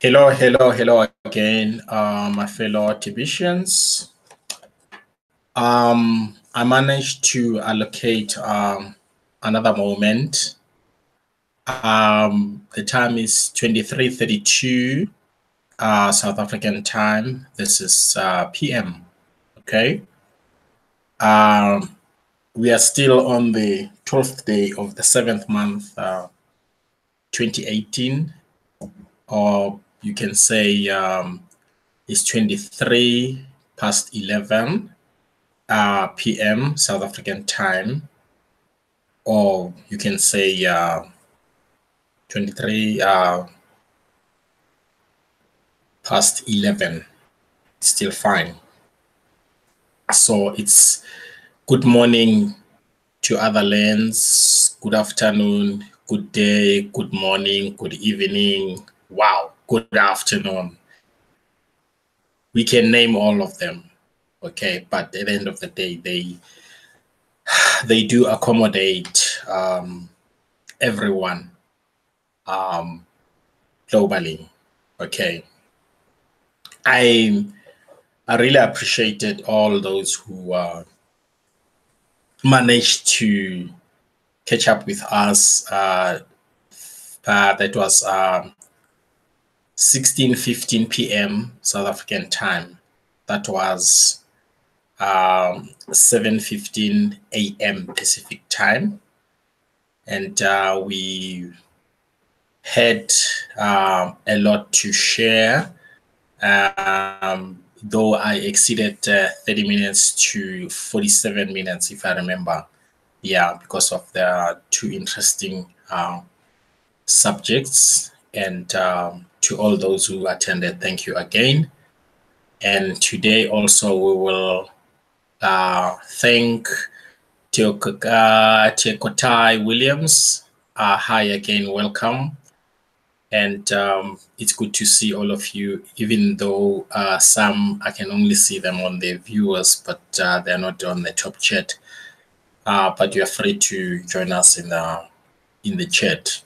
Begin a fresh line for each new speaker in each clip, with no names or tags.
Hello again, my fellow TBCians. I managed to allocate another moment. The time is 23:32 South African time. This is PM. Okay. We are still on the 12th day of the 7th month, 2018, or you can say it's 23 past 11 PM South African time, or you can say 23 past 11. It's still fine. So it's good morning to other lands, good afternoon, good day, good morning, good evening. Wow, good afternoon. We can name all of them, okay? But at the end of the day, they do accommodate everyone globally. Okay. I really appreciated all those who managed to catch up with us. That was 16:15 p.m. South African time. That was 7:15 a.m. Pacific time. And we had a lot to share. Though I exceeded 30 minutes to 47 minutes, if I remember. Yeah, because of the two interesting subjects. And to all those who attended, thank you again. And today also we will thank Teokotai Williams. Hi again, welcome. And it's good to see all of you, even though some I can only see them on the viewers, but they're not on the top chat. But you're free to join us in the chat.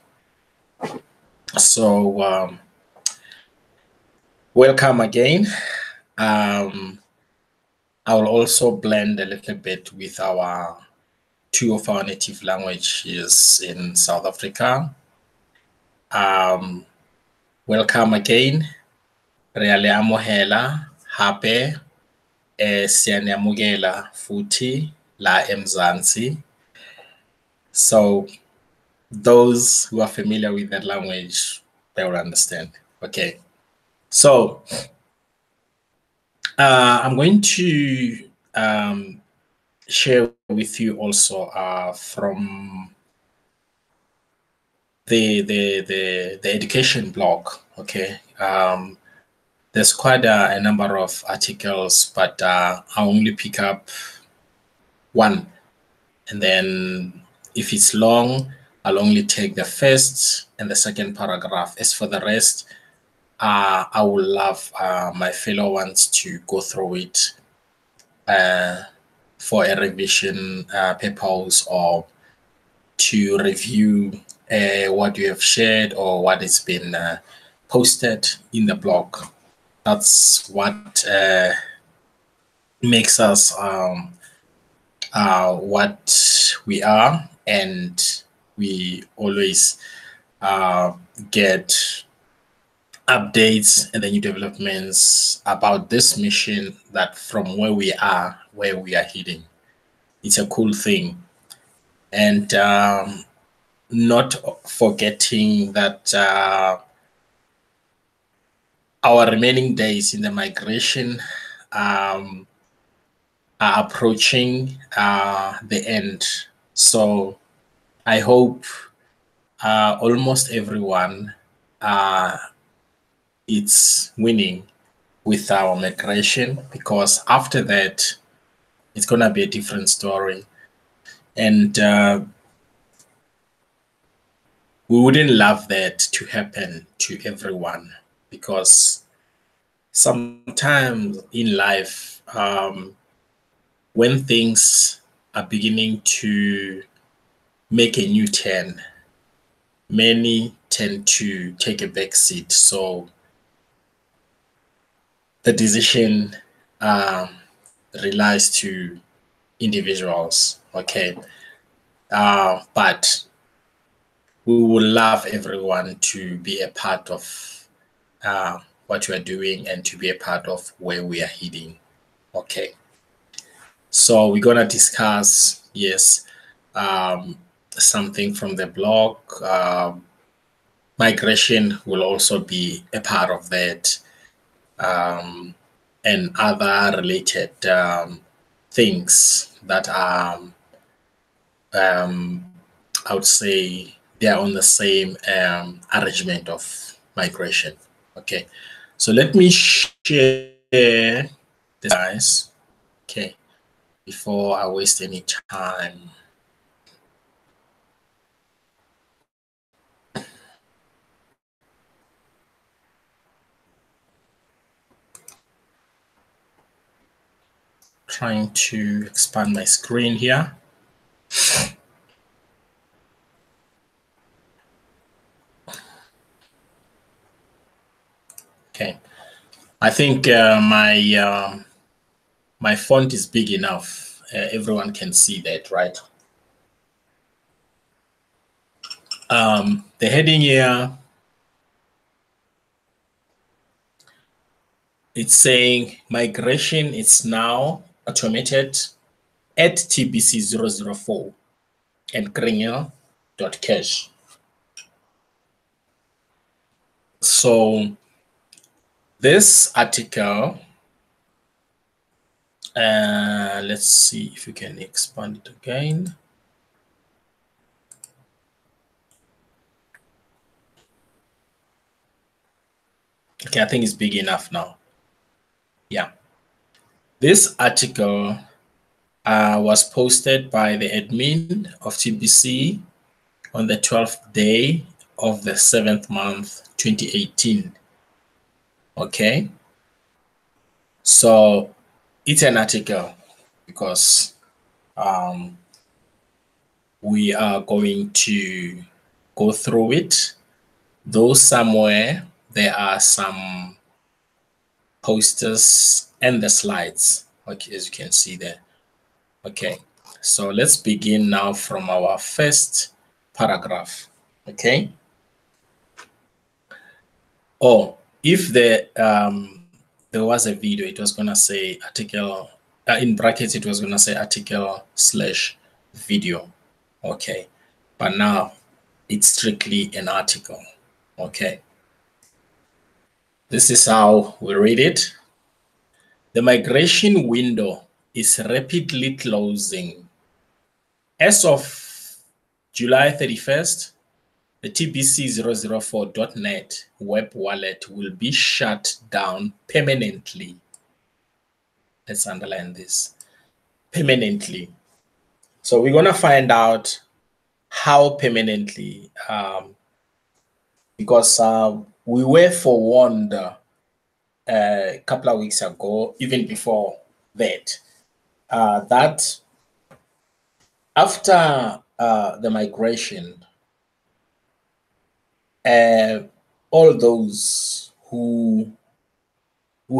So welcome again. I will also blend a little bit with two of our native languages in South Africa. Welcome again. Re amohela hape siyanamukela futhi la eMzansi. So those who are familiar with that language, they will understand. Okay. So I'm going to share with you also from the education blog. Okay. There's quite a number of articles, but I'll only pick up one. And then if it's long, I'll only take the first and the second paragraph. As for the rest, I would love my fellow ones to go through it for a revision purpose, or to review what you have shared or what has been posted in the blog. That's what makes us what we are, and we always get updates and the new developments about this mission, that from where we are heading. It's a cool thing. And not forgetting that our remaining days in the migration are approaching the end. So I hope almost everyone it's winning with our migration, because after that, it's going to be a different story. And we wouldn't love that to happen to everyone, because sometimes in life, when things are beginning to make a new turn, many tend to take a back seat. So the decision relies to individuals, okay? But we would love everyone to be a part of what we are doing and to be a part of where we are heading, okay? So we're gonna discuss, yes, something from the blog. Migration will also be a part of that, and other related things that are, I would say, they are on the same arrangement of migration. Okay, so let me share this, guys. Okay, before I waste any time. Trying to expand my screen here. Okay, I think my font is big enough. Everyone can see that, right? The heading here, it's saying migration is now automated at TBC004 and Kringle.cash. So this article, let's see if you can expand it again. Okay, I think it's big enough now. Yeah. This article was posted by the admin of TBC on the 12th day of the 7th month, 2018. Okay. So it's an article because we are going to go through it, though somewhere there are some posters and the slides, okay, as you can see there. Okay, so let's begin now from our first paragraph. Okay. Oh, if there was a video, it was gonna say article in brackets. It was gonna say article/video. Okay, but now it's strictly an article. Okay. This is how we read it. The migration window is rapidly closing. As of July 31st, the TBC004.net web wallet will be shut down permanently. Let's underline this, permanently. So we're going to find out how permanently, because we were forewarned a couple of weeks ago, even before that, that after the migration, all those who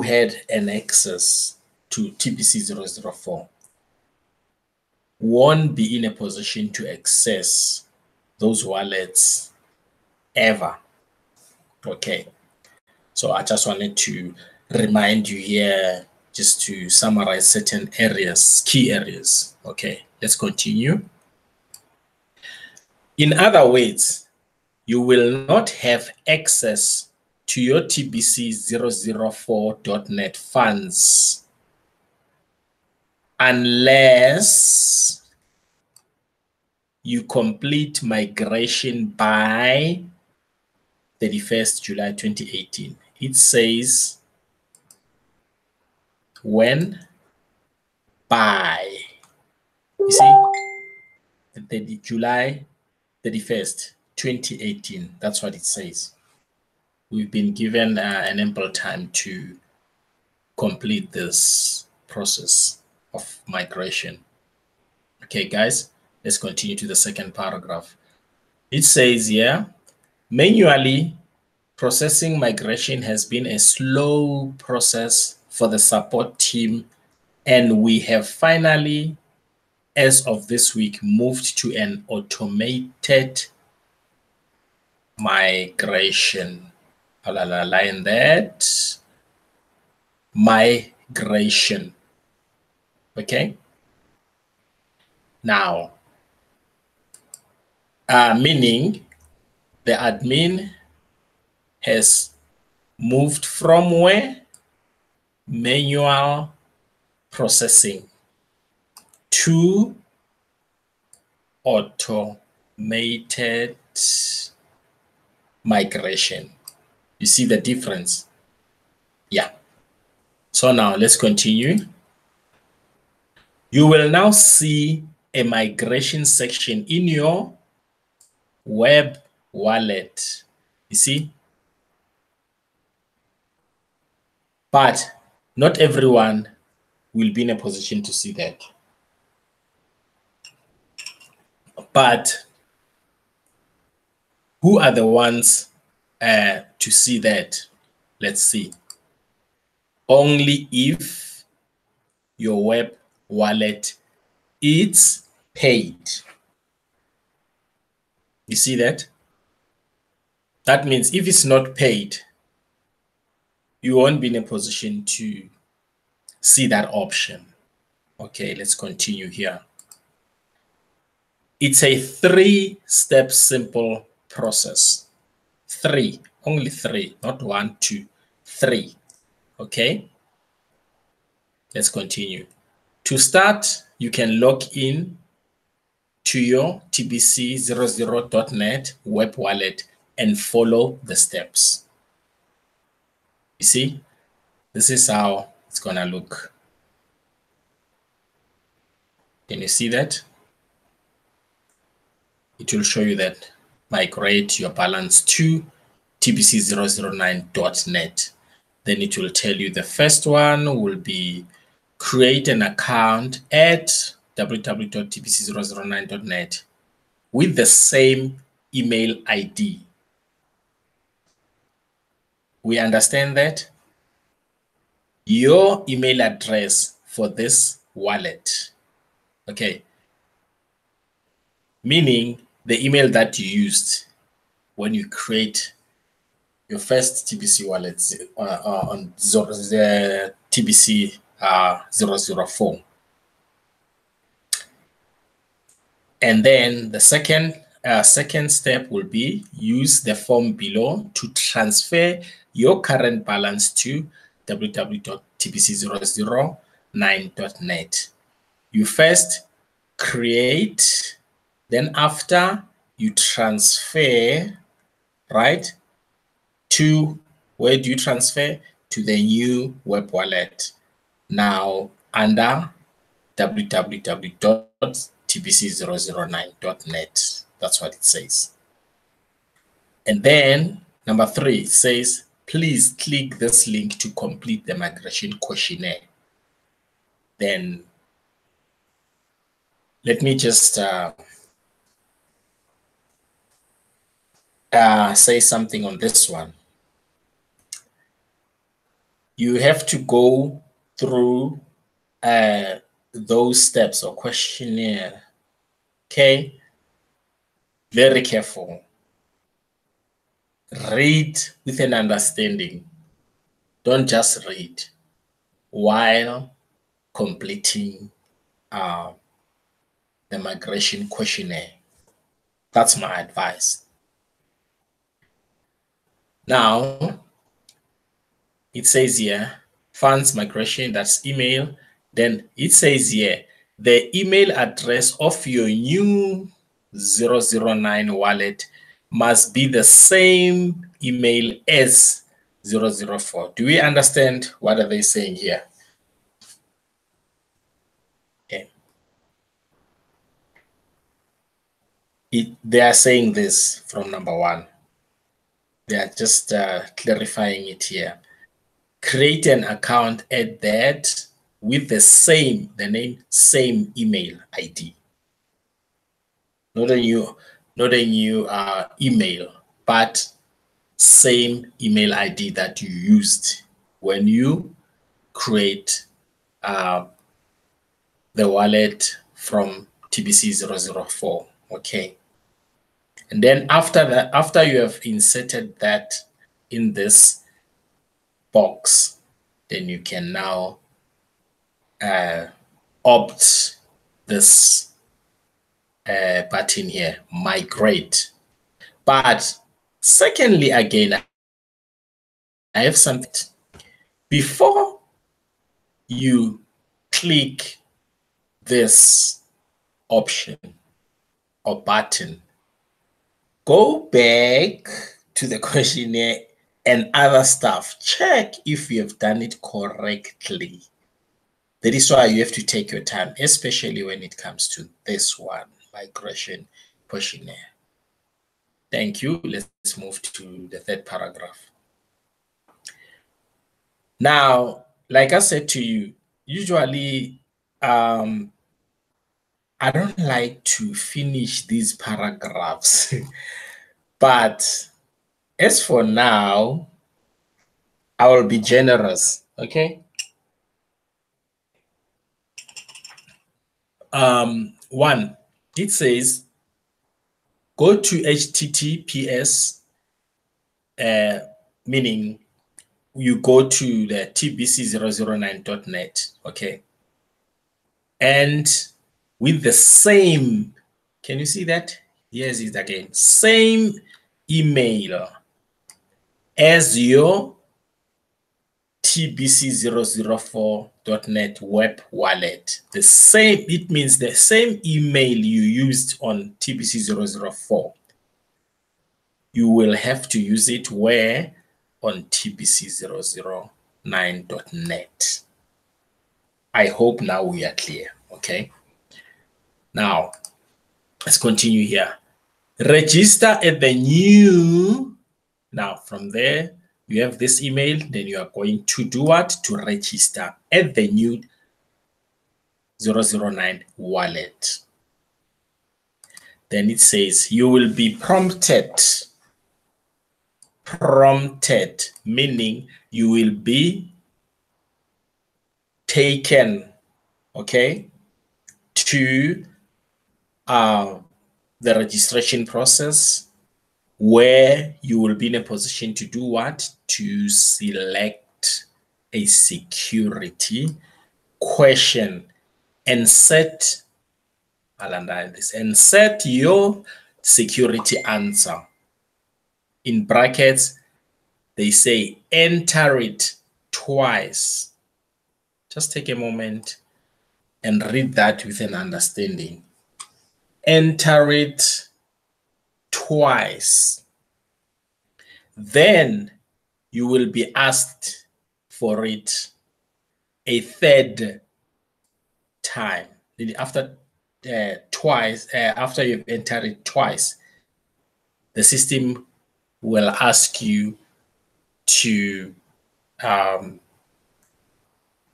had an access to TBC004 won't be in a position to access those wallets ever. Okay. So I just wanted to remind you here, just to summarize certain areas, key areas. Okay, let's continue. In other words, you will not have access to your TBC004.net funds unless you complete migration by 31st July 2018. It says when, by, you see, the July 31st, 2018. That's what it says. We've been given an ample time to complete this process of migration. Okay, guys, let's continue to the second paragraph. It says here, manually processing migration has been a slow process for the support team, and we have finally, as of this week, moved to an automated migration. I'll align that. Migration. Okay. Now, meaning the admin has moved from where? Manual processing to automated migration. You see the difference? Yeah. So now let's continue. You will now see a migration section in your web wallet. You see? But not everyone will be in a position to see that. But who are the ones to see that? Let's see. Only if your web wallet is paid. You see that? That means if it's not paid, you won't be in a position to see that option. Okay, let's continue here. It's a 3-step simple process. 3, only 3, not 1, 2, 3. Okay, let's continue. To start, you can log in to your TBC004.net web wallet and follow the steps. You see, this is how it's gonna look. Can you see that? It will show you that migrate your balance to TBC009.net. Then it will tell you the first one will be create an account at www.tbc009.net with the same email ID. We understand that? Your email address for this wallet, okay, meaning the email that you used when you create your first TBC wallet on the TBC004. And then the second step will be use the form below to transfer your current balance to www.tbc009.net. You first create, then after you transfer, right? To where do you transfer? To the new web wallet. Now under www.tbc009.net. That's what it says. And then number 3 says, please click this link to complete the migration questionnaire. Then let me just say something on this one. You have to go through those steps or questionnaire. Okay, very careful. Read with an understanding. Don't just read while completing the migration questionnaire. That's my advice. Now, it says here, funds migration, that's email. Then it says here, the email address of your new 009 wallet must be the same email as 004. Do we understand what are they saying here? Okay. They are saying this from number 1. They are just clarifying it here. Create an account at that with the same email ID. Not a new email, but same email ID that you used when you create the wallet from TBC004. Okay. And then after that, after you have inserted that in this box, then you can now opt this button here, migrate. But secondly, again, I have something. Before you click this option or button, go back to the questionnaire and other stuff. Check if you have done it correctly. That is why you have to take your time, especially when it comes to this one, migration questionnaire. Thank you. Let's move to the third paragraph. Now, like I said to you, usually I don't like to finish these paragraphs, but as for now, I will be generous, okay? One, it says, go to HTTPS, meaning you go to the TBC009.net, okay? And with the same, can you see that? Here's it again. Same email as your TBC004.net web wallet. The same, it means the same email you used on TBC004. You will have to use it where? On TBC009.net. I hope now we are clear, okay? Now, let's continue here. Register at the new. Now, from there, you have this email, then you are going to do what? To register at the new 009 wallet. Then it says you will be prompted, meaning you will be taken, okay, to the registration process, where you will be in a position to do what? To select a security question and set, I'll underline this, and set your security answer. In brackets, they say enter it twice. Just take a moment and read that with an understanding. Enter it twice. Then you will be asked for it a third time. After after you've entered it twice, the system will ask you to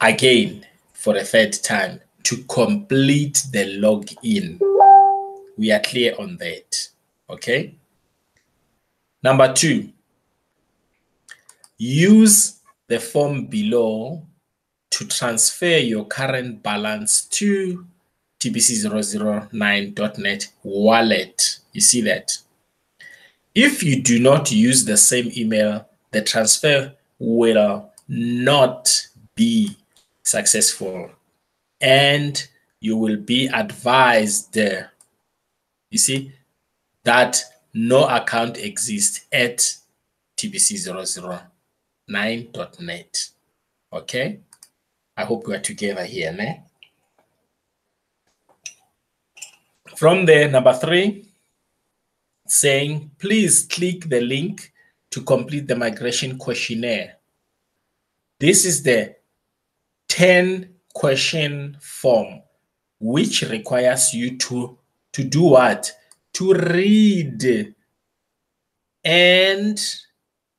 again for the third time to complete the login. We are clear on that, okay? Number 2, use the form below to transfer your current balance to TBC009.net wallet. You see that? If you do not use the same email, the transfer will not be successful, and you will be advised, you see, that no account exists at TBC009.net. Okay? I hope we are together here, ne? From there, number 3, saying, please click the link to complete the migration questionnaire. This is the 10-question form, which requires you to do what? To read and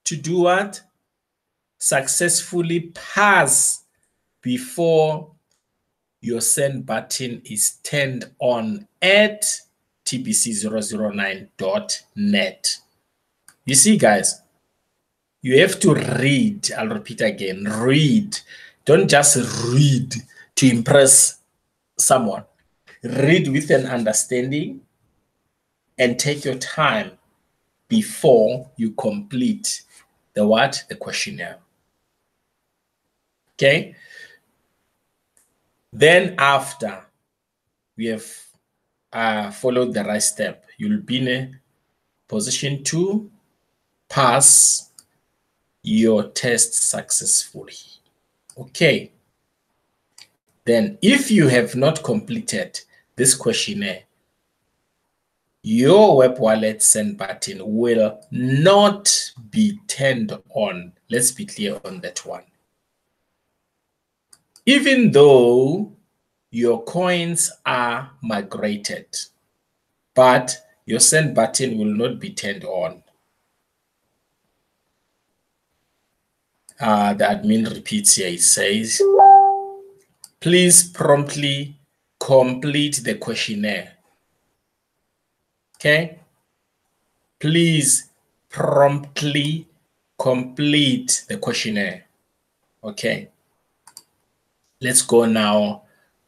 to do what? Successfully pass before your send button is turned on at TBC009.net. You see, guys, You have to read. I'll repeat again. Read. Don't just read to impress someone. Read with an understanding and take your time before you complete the what? The questionnaire. Okay? Then after we have followed the right step, you'll be in a position to pass your test successfully. Okay. Then if you have not completed this questionnaire, your web wallet send button will not be turned on. Let's be clear on that one. Even though your coins are migrated, but your send button will not be turned on. The admin repeats here, it says, please promptly complete the questionnaire. Okay? Please promptly complete the questionnaire. Okay? Let's go now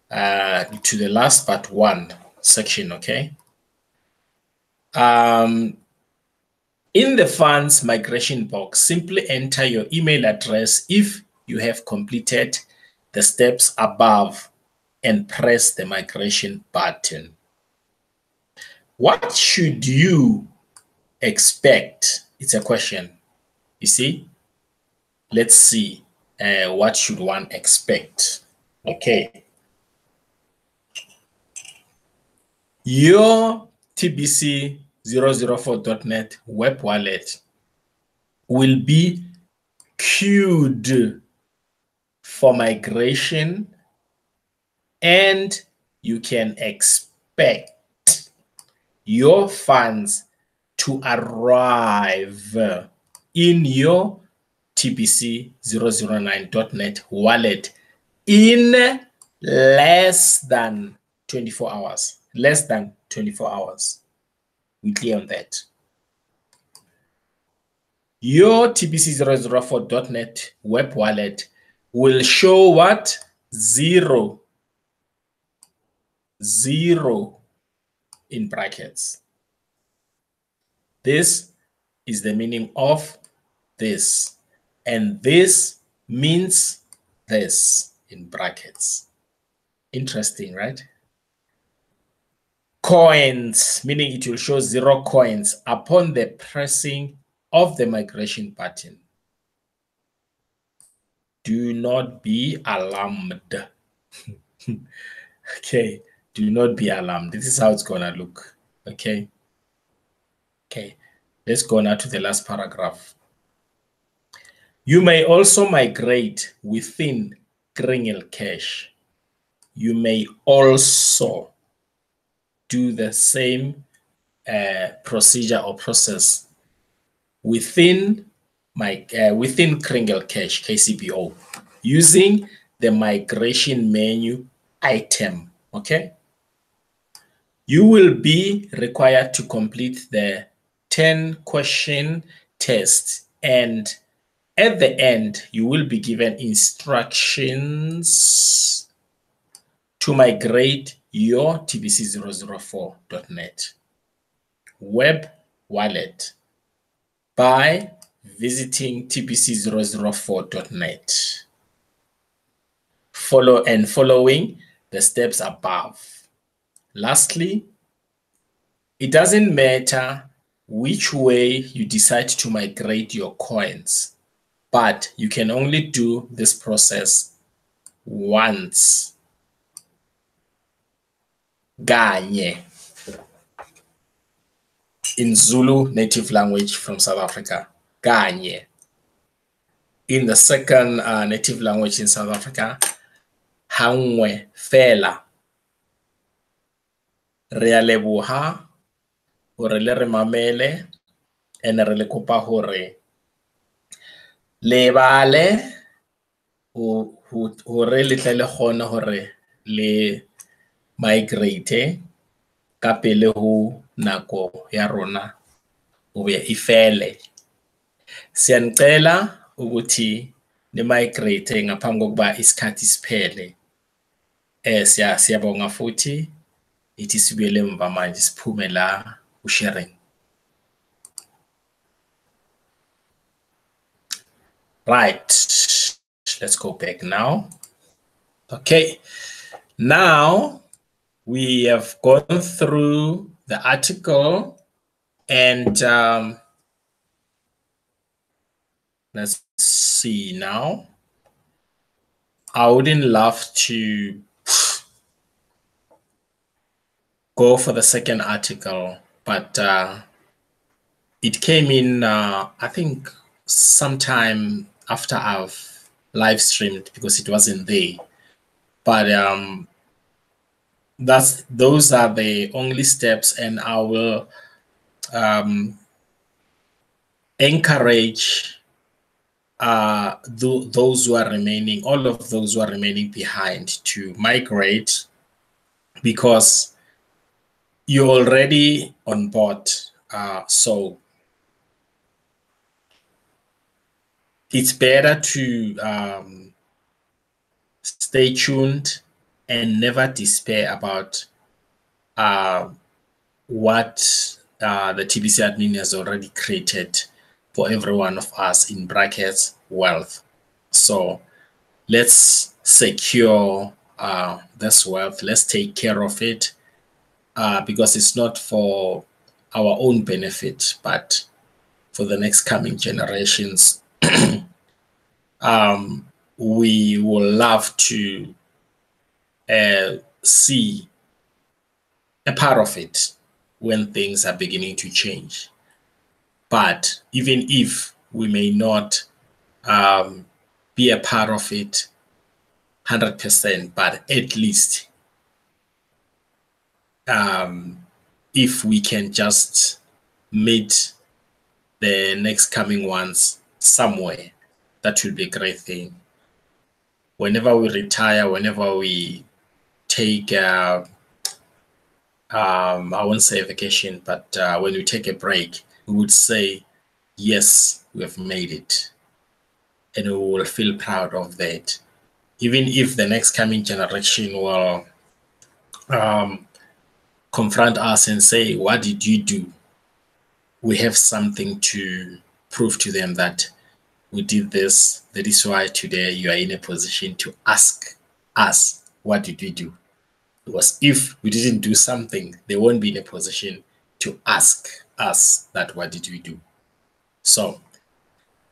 to the last part 1 section, okay? In the funds migration box, simply enter your email address if you have completed the steps above and press the migration button. What should you expect? It's a question. You see? Let's see. What should one expect? Okay. Your TBC004.net web wallet will be queued for migration, and you can expect your funds to arrive in your TBC009.net wallet in less than 24 hours. Less than 24 hours. We clear on that. Your TBC004.net web wallet will show what? Zero in brackets. This is the meaning of this. And this means this in brackets. Interesting, right? Coins, meaning it will show 0 coins upon the pressing of the migration button. Do not be alarmed. Okay, do not be alarmed. This is how it's gonna look. Okay. Okay, let's go now to the last paragraph. You may also migrate within Kringle.cash. You may also do the same procedure or process within Kringle.cash, KCBO, using the migration menu item. Okay. You will be required to complete the 10-question test, and at the end, you will be given instructions to migrate your TBC004.net web wallet by visiting TBC004.net. Following the steps above. Lastly, it doesn't matter which way you decide to migrate your coins, but you can only do this process once. Kanye. In Zulu native language from South Africa. Kanye. In the second native language in South Africa, hangwe fela. Re a leboha hore le re mamele, ene re le kopa hore le bale hore le tle le kgone hore le migrate ka pele ho nako ya rona o be e fele. Siyanicela ukuthi ni-migrate ngaphambi kokuba isikhathi siphele. Siyabonga futhi ithi sibuyele emva manje siphume la ku-sharing. Right, let's go back now. Okay, now we have gone through the article and let's see now. I wouldn't love to go for the second article, but it came in, I think, sometime after I've live streamed because it wasn't there. But those are the only steps, and I will encourage those who are remaining, all of those who are remaining behind, to migrate, because you're already on board. So it's better to stay tuned and never despair about what the TBC admin has already created for every one of us, in brackets, wealth. So let's secure this wealth. Let's take care of it, because it's not for our own benefit, but for the next coming generations. We will love to see a part of it when things are beginning to change. But even if we may not be a part of it 100%, but at least if we can just meet the next coming ones somewhere, that will be a great thing. Whenever we retire, whenever we take, I won't say a vacation, but when we take a break, we would say, yes, we have made it. And we will feel proud of that. Even if the next coming generation will confront us and say, what did you do? We have something to prove to them that we did this. That is why today you are in a position to ask us, what did we do? Because if we didn't do something, they won't be in a position to ask us that, what did we do? So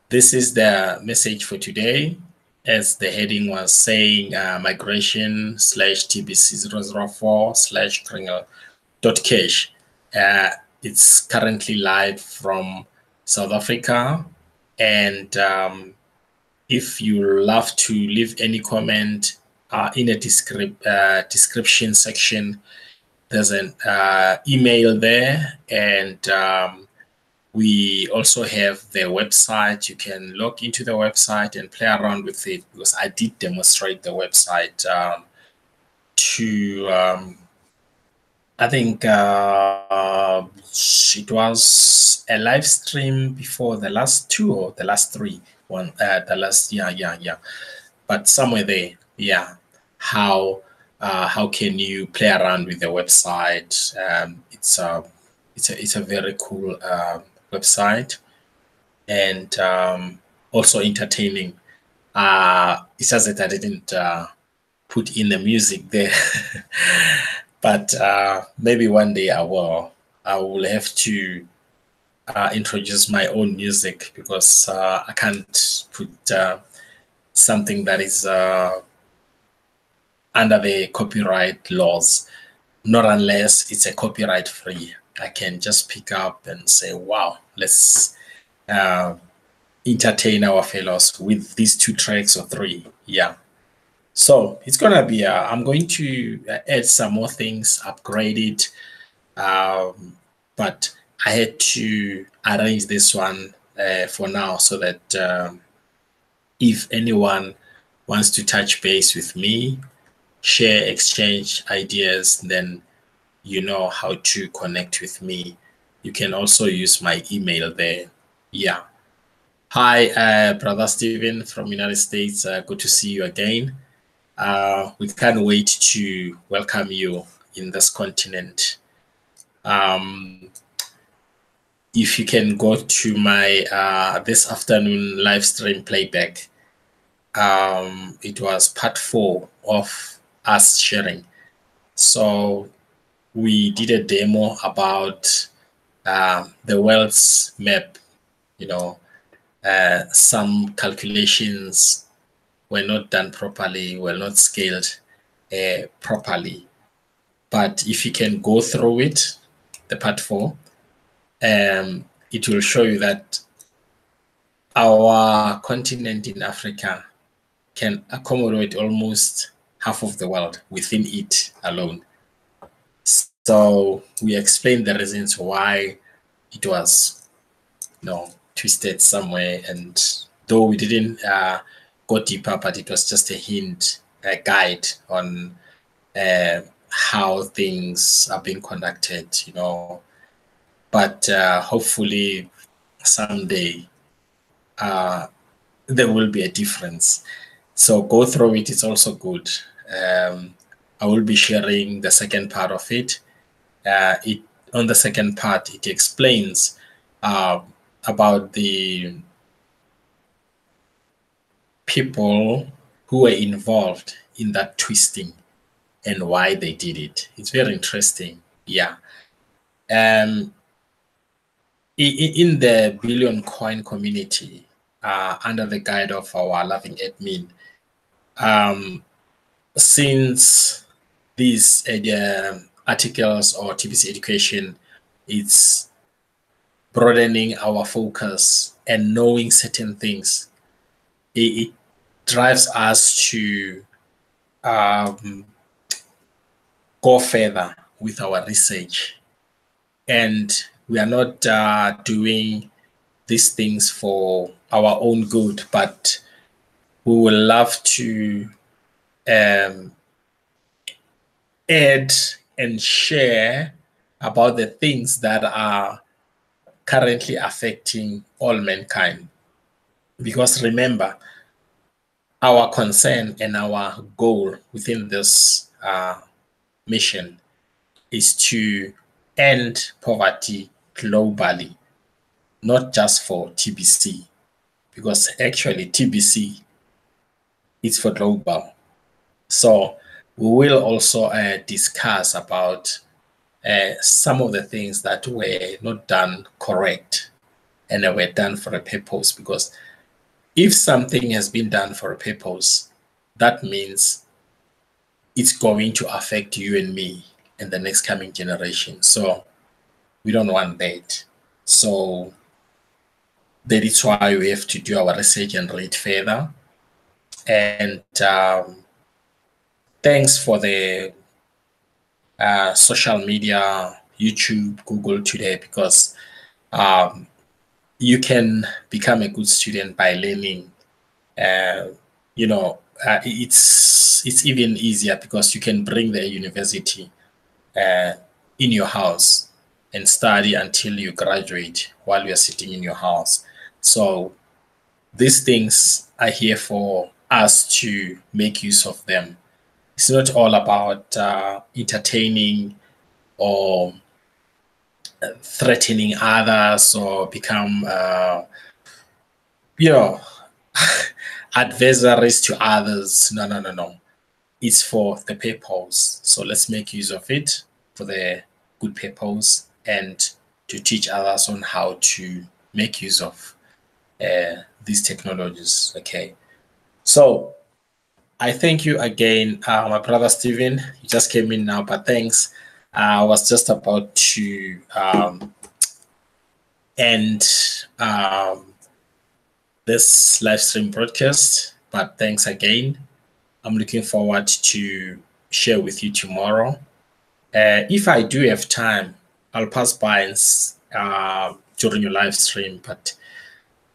this is the message for today. As the heading was saying, migration / TBC004 / Kringle.cash. It's currently live from South Africa. And if you love to leave any comment in the description section, there's an email there. And we also have the website. You can log into the website and play around with it, because I did demonstrate the website to, I think it was a live stream before the last two or the last three. But somewhere there, how can you play around with the website? It's a very cool website, and also entertaining. It's just that I didn't put in the music there, but maybe one day I will have to introduce my own music, because I can't put something that is under the copyright laws, not unless it's a copyright free. I can just pick up and say, wow, let's entertain our fellows with these 2 tracks or 3. So it's gonna be, I'm going to add some more things, upgrade it, but I had to arrange this one for now, so that if anyone wants to touch base with me, share, exchange ideas, then you know how to connect with me. You can also use my email there. Hi, Brother Stephen from United States. Good to see you again. We can't wait to welcome you in this continent. Um, if you can go to my this afternoon live stream playback, it was part 4 of us sharing. So we did a demo about the world's map, you know, some calculations were not done properly, were not scaled properly. But if you can go through it, the part 4, it will show you that our continent in Africa can accommodate almost half of the world within it alone. So we explained the reasons why it was, twisted somewhere. And though we didn't go deeper, but it was just a hint, a guide on how things are being conducted, But hopefully someday there will be a difference. So go through it. It's also good. I will be sharing the second part of it. On the second part, it explains about the people who were involved in that twisting and why they did it. It's very interesting. Yeah. In the Billion Coin community, under the guide of our loving admin, since these articles or TBC education, it's broadening our focus and knowing certain things. It drives us to go further with our research. And we are not doing these things for our own good, but we will love to add and share about the things that are currently affecting all mankind. Because remember, our concern and our goal within this mission is to end poverty globally, not just for TBC, because actually TBC is for global. So we will also discuss about some of the things that were not done correct and they were done for a purpose, because if something has been done for a purpose, that means it's going to affect you and me and the next coming generation. So we don't want that. So that is why we have to do our research and read further. And thanks for the social media, YouTube, Google today, because you can become a good student by learning. It's even easier because you can bring the university in your house and study until you graduate while you're sitting in your house. So these things are here for us to make use of them. It's not all about entertaining or threatening others or become, adversaries to others. No. It's for the purpose. So let's make use of it for the good purpose and to teach others on how to make use of these technologies. Okay. So I thank you again, my brother Stephen. You just came in now, but thanks. I was just about to end this live stream broadcast, but thanks again. I'm looking forward to share with you tomorrow. If I do have time, I'll pass by during your live stream, but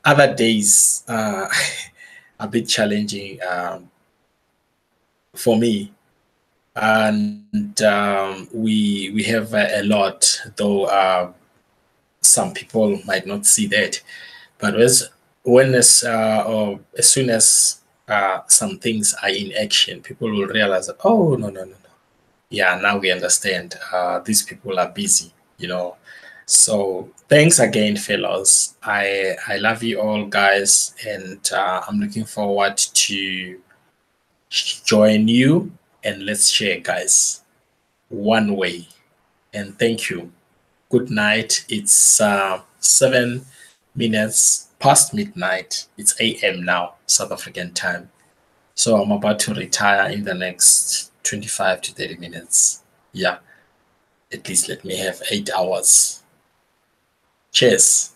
other days a bit challenging for me. And we have a lot, though some people might not see that. But when or as soon as some things are in action, people will realize that, oh, no, no, no, no. Yeah, now we understand. These people are busy, you know. So thanks again, fellows. I love you all, guys, and I'm looking forward to join you, and let's share, guys, one way. And thank you. Good night. It's 7 minutes past midnight. It's AM now, South African time. So I'm about to retire in the next 25 to 30 minutes. Yeah, at least let me have 8 hours. Cheers.